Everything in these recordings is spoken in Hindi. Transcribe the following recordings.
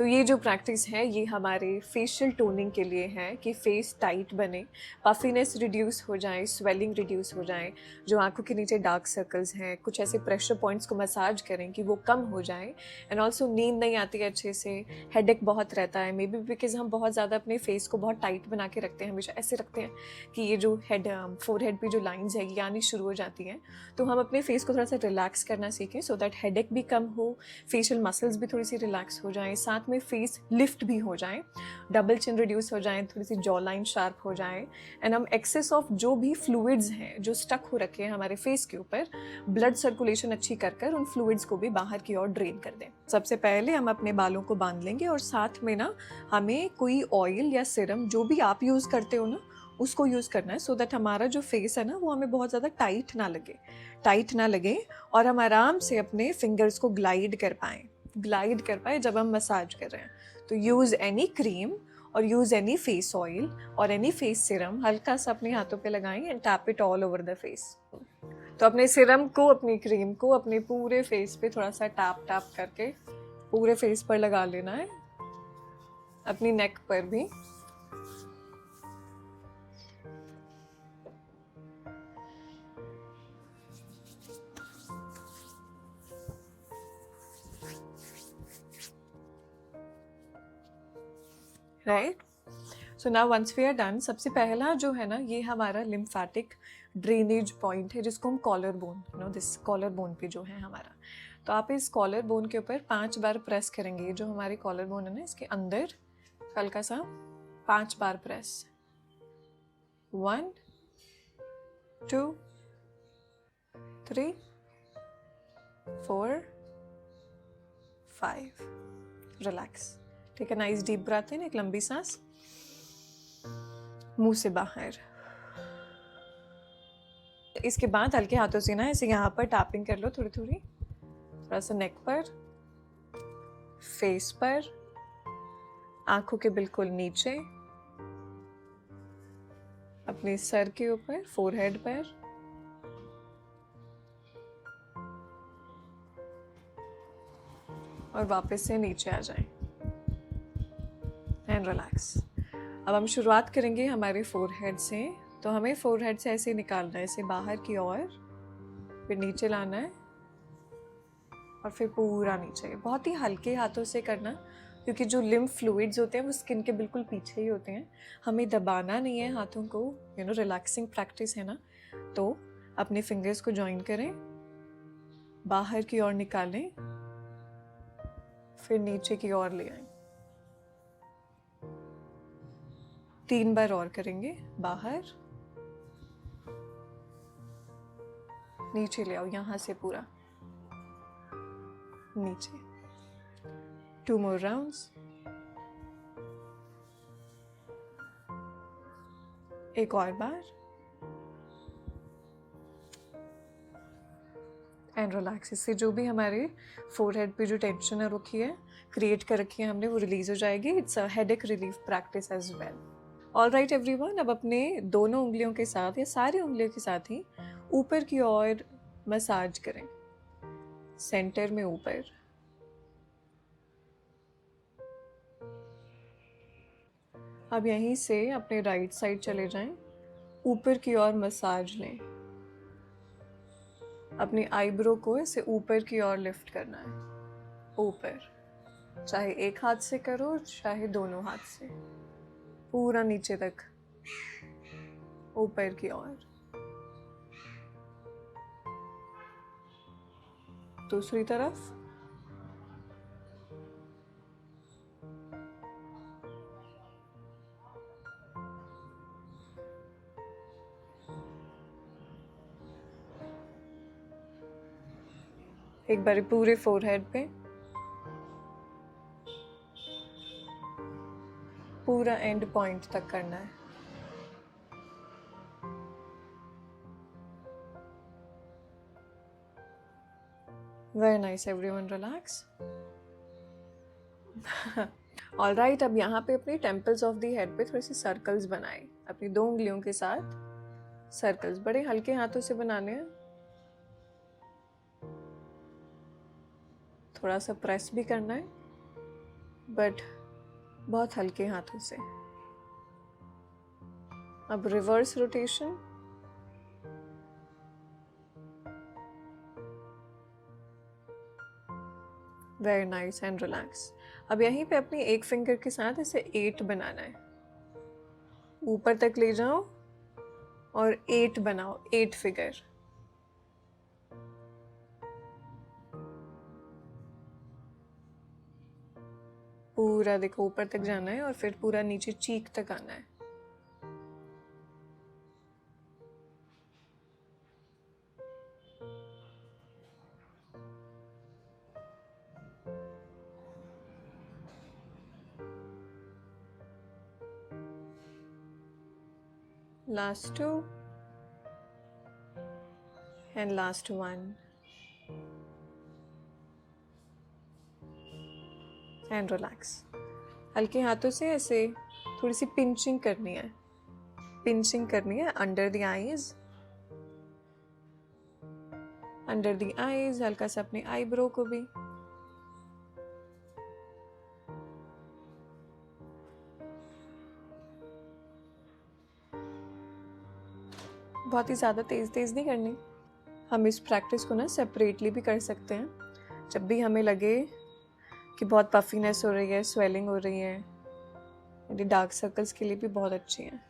तो ये जो प्रैक्टिस है ये हमारे फेशियल टोनिंग के लिए है कि फेस टाइट बने, पफीनेस रिड्यूस हो जाए, स्वेलिंग रिड्यूस हो जाए, जो आंखों के नीचे डार्क सर्कल्स हैं, कुछ ऐसे प्रेशर पॉइंट्स को मसाज करें कि वो कम हो जाए। एंड ऑल्सो नींद नहीं आती है अच्छे से, हेडेक बहुत रहता है, मे बी बिकॉज हम बहुत ज़्यादा अपने फेस को बहुत टाइट बना के रखते हैं, हमेशा ऐसे रखते हैं कि ये जो फोरहेड पे जो लाइंस है ये आनी शुरू हो जाती हैं। तो हम अपने फेस को थोड़ा सा रिलैक्स करना सीखें सो दैट हेडेक भी कम हो, फेशियल मसल्स भी थोड़ी सी रिलैक्स हो जाएं, साथ में फेस लिफ्ट भी हो जाए, डबल चिन रिड्यूस हो जाए, थोड़ी सी जॉ लाइन शार्प हो जाए। एंड हम एक्सेस ऑफ जो भी फ्लूइड्स हैं जो स्टक हो रखे हैं हमारे फेस के ऊपर, ब्लड सर्कुलेशन अच्छी कर कर उन फ्लूइड्स को भी बाहर की ओर ड्रेन कर दें। सबसे पहले हम अपने बालों को बांध लेंगे और साथ में ना हमें कोई ऑयल या सिरम जो भी आप यूज़ करते हो ना उसको यूज़ करना है सो दैट हमारा जो फेस है ना वो हमें बहुत ज़्यादा टाइट ना लगे और हम आराम से अपने फिंगर्स को ग्लाइड कर पाए जब हम मसाज कर रहे हैं। तो यूज़ एनी क्रीम और यूज़ एनी फेस ऑयल और एनी फेस सिरम, हल्का सा अपने हाथों पे लगाएं and tap it all over the face. तो अपने सिरम को, अपनी क्रीम को अपने पूरे फेस पे थोड़ा सा टैप करके पूरे फेस पर लगा लेना है, अपनी नेक पर भी। Right, so now once we are done, सबसे पहला जो है ना ये हमारा लिम्फेटिक ड्रेनेज पॉइंट है जिसको हम collar bone, this collar bone पे जो है हमारा। तो आप इस कॉलर बोन के ऊपर 5 बार प्रेस करेंगे। जो हमारी कॉलर बोन है ना इसके अंदर हल्का सा 5 बार press. 1 2 3 4 5। Relax, take a nice deep breath in, एक लंबी सांस मुंह से बाहर। इसके बाद हल्के हाथों से ना ऐसे यहाँ पर टैपिंग कर लो थोड़ी थोड़ी, थोड़ा सा नेक पर, फेस पर, आंखों के बिल्कुल नीचे, अपने सर के ऊपर, फोरहेड पर। और वापस से नीचे आ जाएं एंड रिलैक्स। अब हम शुरुआत करेंगे हमारे फोरहेड से। तो हमें फोरहेड से ऐसे निकालना है, ऐसे बाहर की ओर, फिर नीचे लाना है और फिर पूरा नीचे। बहुत ही हल्के हाथों से करना क्योंकि जो लिम्फ फ्लूइड्स होते हैं वो स्किन के बिल्कुल पीछे ही होते हैं। हमें दबाना नहीं है हाथों को, रिलैक्सिंग प्रैक्टिस है ना। तो अपने फिंगर्स को जॉइन करें, बाहर की ओर निकालें, फिर नीचे की ओर ले आएं। 3 बार और करेंगे, बाहर, नीचे ले आओ, यहां से पूरा नीचे। 2 more rounds, एक और बार एंड रिलैक्स। इससे जो भी हमारे फोरहेड पे जो टेंशन है रखी है, क्रिएट कर रखी है हमने, वो रिलीज हो जाएगी। It's a headache relief practice as well. All right everyone, अब अपने दोनों उंगलियों के साथ या सारी उंगलियों के साथ ही ऊपर की ओर मसाज करें, सेंटर में ऊपर। अब यहीं से अपने राइट साइड चले जाएं, ऊपर की ओर मसाज लें। अपनी आईब्रो को ऐसे ऊपर की ओर लिफ्ट करना है, ऊपर, चाहे एक हाथ से करो चाहे दोनों हाथ से, पूरा नीचे तक ऊपर की ओर। दूसरी तरफ। एक बार पूरे फोरहेड पे, पूरा एंड पॉइंट तक करना है। Very nice everyone, relax. All right, अब यहाँ पे अपनी टेम्पल्स ऑफ द हेड पे थोड़े से सर्कल्स बनाए, अपनी 2 उंगलियों के साथ सर्कल्स बड़े हल्के हाथों से बनाने हैं। थोड़ा सा प्रेस भी करना है, बट बहुत हल्के हाथों से। अब reverse rotation, very nice and relax. अब यहीं पे अपनी एक फिंगर के साथ इसे 8 बनाना है। ऊपर तक ले जाओ और 8 बनाओ, 8 फिगर। पूरा देखो ऊपर तक जाना है और फिर पूरा नीचे चीक तक आना है। Last 2 and last 1 and relax। हल्के हाथों से ऐसे थोड़ी सी पिंचिंग करनी है, पिंचिंग करनी है under the eyes, under the eyes, हल्का सा अपने आईब्रो को भी। बहुत ही ज़्यादा तेज़ तेज़ नहीं करनी। हम इस प्रैक्टिस को ना सेपरेटली भी कर सकते हैं। जब भी हमें लगे कि बहुत पफीनेस हो रही है, स्वेलिंग हो रही है, ये डार्क सर्कल्स के लिए भी बहुत अच्छी हैं।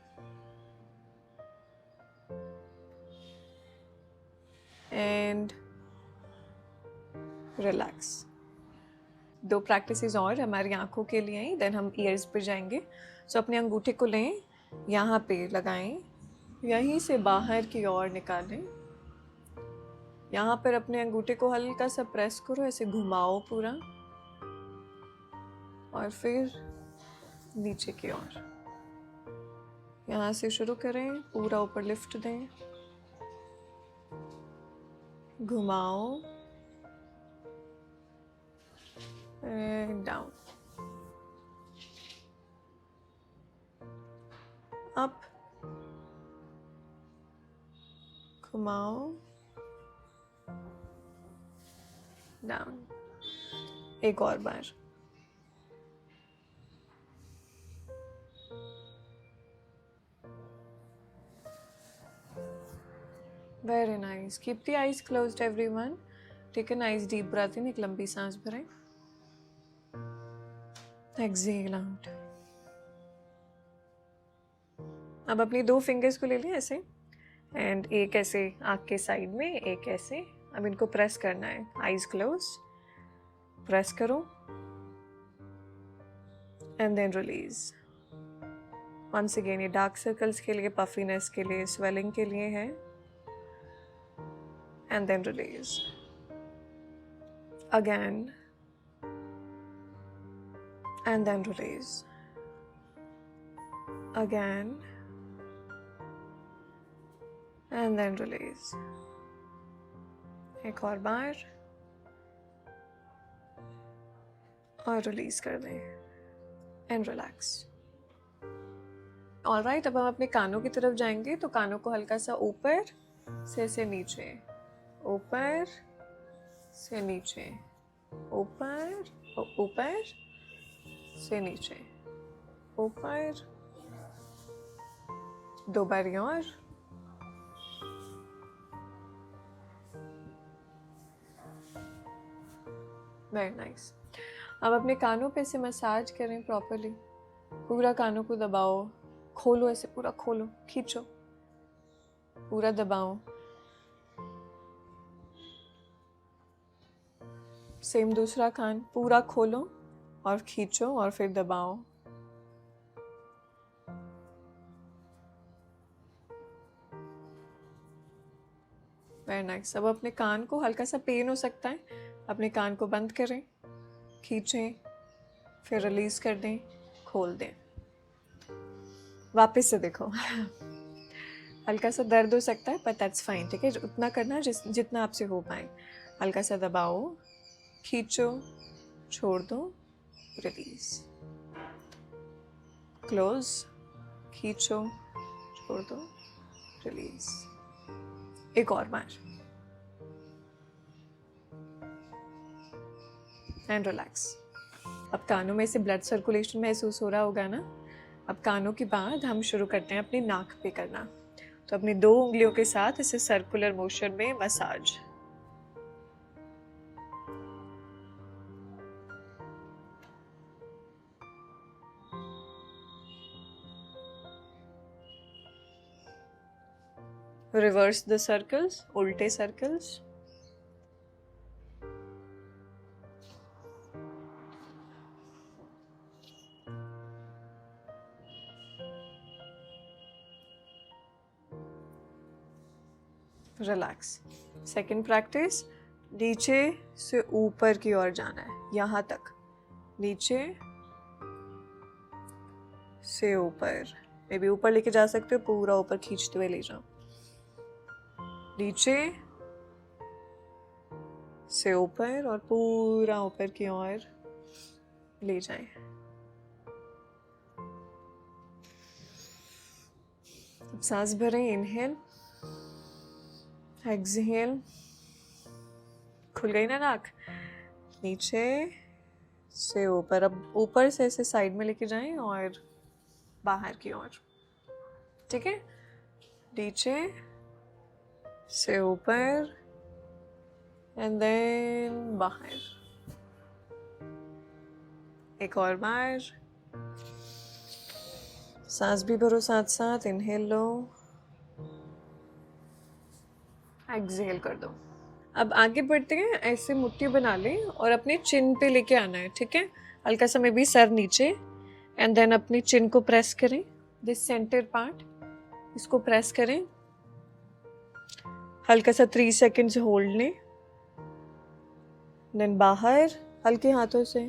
And relax. 2 प्रैक्टिसेस और हमारी आंखों के लिए हैं, देन हम ईयर्स पे जाएंगे। सो अपने अंगूठे को लें, यहाँ पे लगाएं, यहीं से बाहर की ओर निकालें। यहाँ पर अपने अंगूठे को हल्का सा प्रेस करो, ऐसे घुमाओ पूरा, और फिर नीचे की ओर। यहाँ से शुरू करें, पूरा ऊपर लिफ्ट दें, घुमाओ, एंड डाउन, अप, घुमाओ, डाउन। एक और बार। Very nice. Keep the eyes closed everyone. Take a nice deep breath in, एक लंबी सांस भरें, एक्सहेल आउट। अब अपनी 2 फिंगर्स को ले लें ऐसे, एंड एक ऐसे आँख के साइड में, एक ऐसे। अब इनको प्रेस करना है, आईज क्लोज, प्रेस करो, and then release. Once again, ये डार्क सर्कल्स के लिए, पफीनेस के लिए, स्वेलिंग के लिए है, and then release again, and then release again, and then release. एक और बार, और रिलीज कर दें, एंड रिलैक्स। ऑलराइट, अब हम अपने कानों की तरफ जाएंगे। तो कानों को हल्का सा ऊपर से नीचे, ऊपर से नीचे, ऊपर, ऊपर से नीचे, ऊपर। 2 बार और, वेरी नाइस। अब अपने कानों पे से मसाज करें प्रॉपरली, पूरा कानों को दबाओ, खोलो, ऐसे पूरा खोलो, खींचो, पूरा दबाओ। सेम दूसरा कान, पूरा खोलो और खींचो और फिर दबाओ। Very nice. अब अपने कान को, हल्का सा पेन हो सकता है, अपने कान को बंद करें, खींचें, फिर रिलीज कर दें, खोल दें। वापस से देखो। हल्का सा दर्द हो सकता है, पर दैट्स फाइन, ठीक है। उतना करना जितना आपसे हो पाए। हल्का सा दबाओ, खींचो, छोड़ दो, रिलीज, क्लोज, खींचो, छोड़ दो, रिलीज। एक और बार, एंड रिलैक्स। अब कानों में से ब्लड सर्कुलेशन महसूस हो रहा होगा ना। अब कानों के बाद हम शुरू करते हैं अपनी नाक पे करना। तो अपनी 2 उंगलियों के साथ इसे सर्कुलर मोशन में मसाज। रिवर्स द सर्कल्स, उल्टे सर्कल्स। रिलैक्स। सेकेंड प्रैक्टिस, नीचे से ऊपर की ओर जाना है, यहाँ तक, नीचे से ऊपर। मे बी ऊपर लेके जा सकते हो, पूरा ऊपर खींचते हुए ले जाओ। नीचे से ऊपर और पूरा ऊपर की ओर ले जाएं। अब सांस भरें, इनहेल, एक्सहेल। खुल गई ना नाक। नीचे से ऊपर, अब ऊपर से ऐसे साइड में लेके जाएं और बाहर की ओर। ठीक है, नीचे से ऊपर एंड देन बाहर। एक और बार, सांस भी भरो साथ साथ, इनहेल लो, एक्सहेल कर दो। अब आगे बढ़ते हैं, ऐसे मुट्ठी बना लें और अपने चिन पे लेके आना है। ठीक है, हल्का सा में भी सर नीचे एंड देन अपनी चिन को प्रेस करें, दिस सेंटर पार्ट, इसको प्रेस करें, हल्का सा 3 सेकेंड्स होल्ड लें, देन बाहर हल्के हाथों से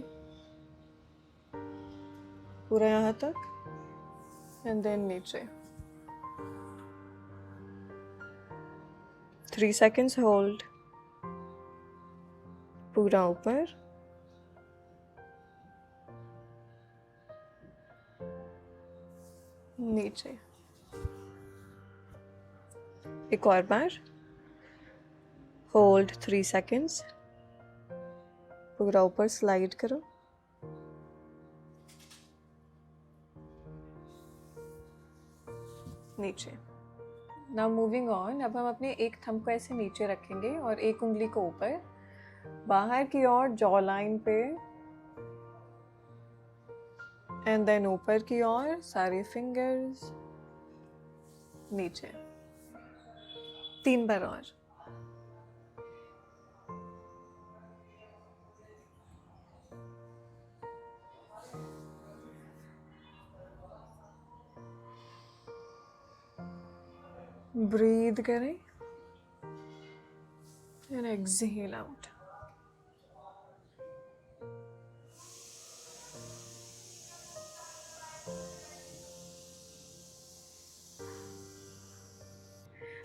पूरा यहाँ तक एंड देन नीचे। 3 सेकेंड्स होल्ड, पूरा ऊपर, नीचे। एक और बार, होल्ड 3 सेकेंड्स, पूरा ऊपर स्लाइड करो, नीचे। नाउ मूविंग ऑन, अब हम अपने एक थंब को ऐसे नीचे रखेंगे और एक उंगली को ऊपर, बाहर की ओर जॉ लाइन पे एंड देन ऊपर की ओर सारे फिंगर्स, नीचे। 3 बार और। ब्रीथ करें एंड एक्सहेल आउट।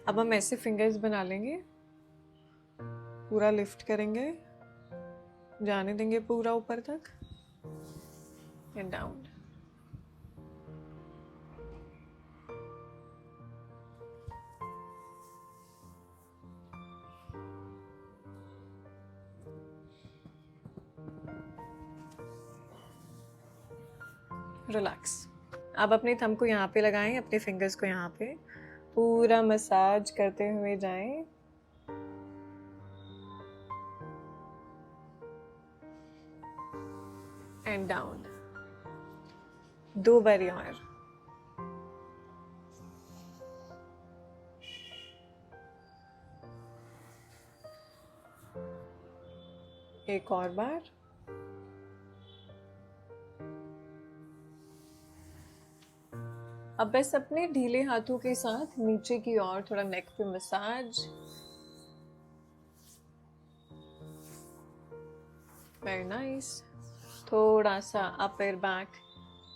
अब हम ऐसे फिंगर्स बना लेंगे, पूरा लिफ्ट करेंगे, जाने देंगे पूरा ऊपर तक एंड डाउन। रिलैक्स। अब अपने थंब को यहाँ पे लगाएं, अपने फिंगर्स को यहाँ पे पूरा मसाज करते हुए जाएं। And down. 2 बारी और। एक और बार। अब बस अपने ढीले हाथों के साथ नीचे की ओर थोड़ा नेक पे मसाज। Very nice. थोड़ा सा अपर बैक,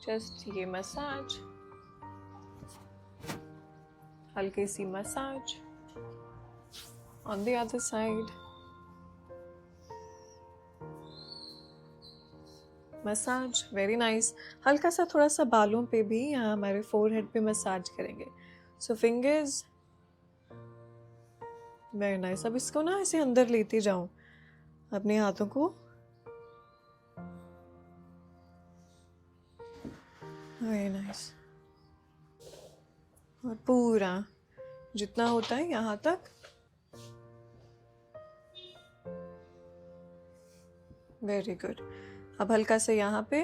जस्ट ये मसाज, हल्की सी massage on the other side, massage. Very nice. हल्का सा थोड़ा सा बालों पे भी, यहाँ हमारे फोरहेड पे मसाज करेंगे। So fingers, very nice. अब इसको ना ऐसे अंदर लेते जाओ, अपने हाथों को वेरी नाइस। और पूरा जितना होता है यहाँ तक। Very good. अब हल्का से यहाँ पे।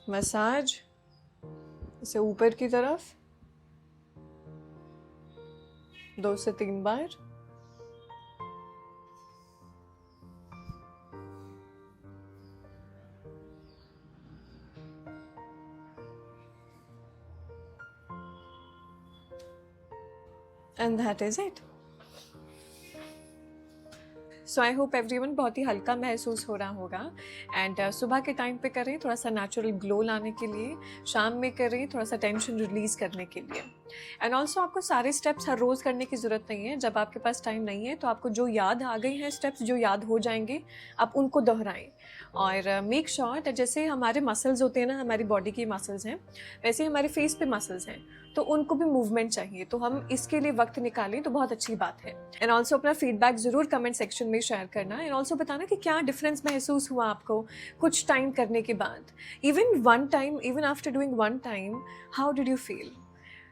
मसाज इसे ऊपर की तरफ 2 से 3 बार। And that is it. So I hope everyone बहुत ही हल्का महसूस हो रहा होगा। एंड सुबह के टाइम पे करें थोड़ा सा नेचुरल ग्लो लाने के लिए, शाम में करें थोड़ा सा टेंशन रिलीज़ करने के लिए। एंड ऑल्सो आपको सारे स्टेप्स हर रोज़ करने की ज़रूरत नहीं है। जब आपके पास टाइम नहीं है तो आपको जो याद आ गई हैं स्टेप्स, जो याद हो जाएंगे, आप उनको दोहराएं। और मेक श्योर जैसे हमारे मसल्स होते हैं ना, हमारी बॉडी की मसल्स हैं, वैसे ही हमारे फेस पे मसल्स हैं, तो उनको भी मूवमेंट चाहिए। तो हम इसके लिए वक्त निकालें तो बहुत अच्छी बात है। एंड ऑल्सो अपना फीडबैक ज़रूर कमेंट सेक्शन में शेयर करना। एंड ऑल्सो बताना कि क्या डिफरेंस महसूस हुआ आपको कुछ टाइम करने के बाद। Even one time, even after doing one time, how did you feel?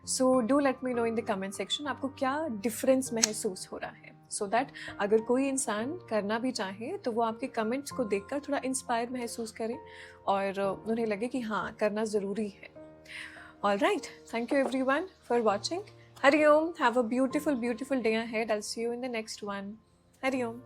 So do let me know in the comment section आपको क्या डिफरेंस महसूस हो रहा है, सो दैट अगर कोई इंसान करना भी चाहे तो वो आपके कमेंट्स को देखकर थोड़ा इंस्पायर महसूस करे और उन्हें लगे कि हाँ करना ज़रूरी है। All right, thank you everyone for watching. Hari Om, have a beautiful day ahead. I'll see you in the next one. Hari Om.